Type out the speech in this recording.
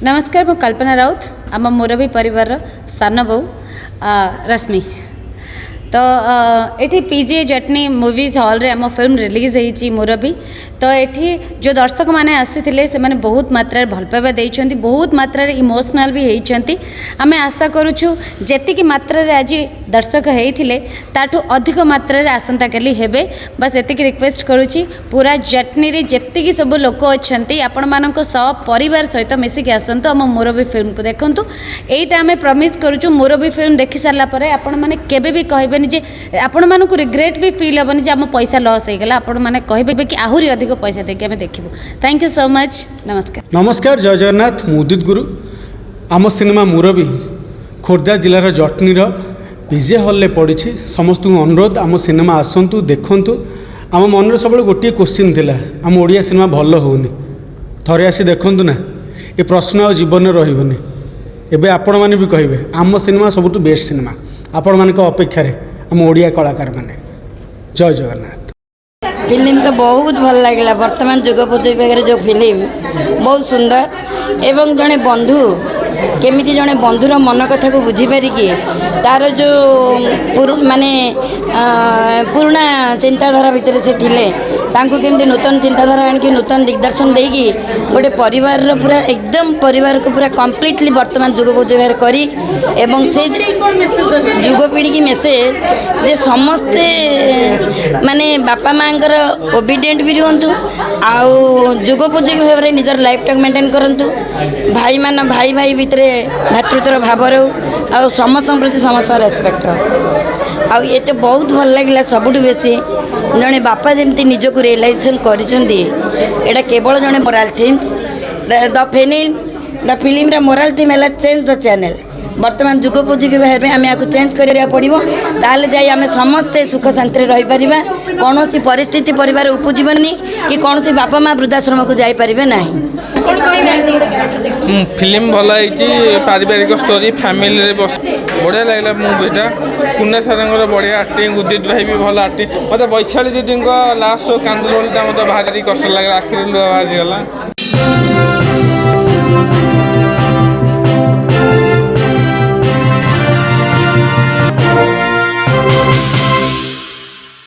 नमस्कार मु कल्पना राउत आम मुरबी परिवार सान बो रश्मि तो ये पीजे जटनी मूवीज हॉल रे आम फिल्म रिलीज होती मुरबी तो ये जो दर्शक मैंने आसी से मैंने बहुत मात्रा भल पाइबा देइछंती बहुत मात्रा इमोशनल भी होती आम आशा करुचु जेतिकी मात्रा आज दर्शक होते ताठू अधिक मात्रा आसंता काली हेबे बस एतिकी रिक्वेस्ट करुच्ची पूरा जटनी रे जेतिकी सब लोक अच्छा आपण मानक सब परिवार सहित मिसिकी आसतु आम मुरबी फिल्म को देखंतु एटा आम प्रमिस करुचु मुरबी फिल्म देखि सारा पर आपण माने केबे भी कहबेनि जे आपण मानक रिग्रेट भी फील हेबनी जे आम पैसा लॉस हो गला आपण माने कहबे कि आहुरी अधिक पैसा देके आम देखिबु। Thank you so much. नमस्कार। नमस्कार जय जगन्नाथ मुदित गुरु आम सिनेमा मुरबी खोर्धा जिलार जटनी पीजे हॉल पड़ी समस्त अनुरोध आम सिनेमा आसतु देखु आम मन सब गोटे क्वेश्चन थिला आम ओडिया सिनेमा भल होनी थरे आसी देखु ना ये प्रश्न आ जीवन में रही एवं आपण मैंने भी कहे आम सिनेमा सबुठ बेस्ट सिनेमा आपण मान अपेक्षा आम ओडिया कलाकार मैंने। जय जगन्नाथ। फिल्म तो बहुत भल लगे बर्तमान जुगोपयोगी जो फिल्म बहुत सुंदर एवं जड़े बंधु केमिति जड़े बंधुर मन कथा को बुझीपारिकी तार जो माने पुराना चिंताधारा भितर से थिले तांको केमती नूतन चिंताधारा आनिकी नूतन दिग्दर्शन देगी गोटे परिवार पूरा एकदम परिवार को पूरा कम्प्लीटली वर्तमान जुगोपयोगी करी एवं से जुगपीढ़ी की मेसेज जे समस्ते माने बापा माँ ओबिडिएंट भी रुहतु आउ जुगोपयोगी भाव में निजर लाइफ टाइम मेंटेन करंतु भाई मान भाई भाई भितर भातृत्वर भाव रो आ समस्त प्रति समस्त रेस्पेक्ट आउ ये तो बहुत भल लगे सबुठ बेसी जड़े बापा जमी निजक रियलाइजेशन कर केवल जड़े morale things the film morale theme है चेंज द चैनल वर्तमान जुगोपयोगी भाव में आम या चेंज करा पड़ो ताल जा आम समस्ते सुख शांति रही पार कौन परिस्थिति परिवार उपजीवनी कि कौन बापा माँ वृद्धाश्रम को जापर ना। फिल्म भल पारिवारिक स्टोरी फैमिली बढ़िया लगे मुवीटा कुन्ना सार बढ़िया आक्टिंग उदित भाई भी भल आक्टिंग मतलब वैशाली दीदी लास्ट कांद रोलटा मतलब भारी कष्ट लगे आखिरी लुह बाहरीगला।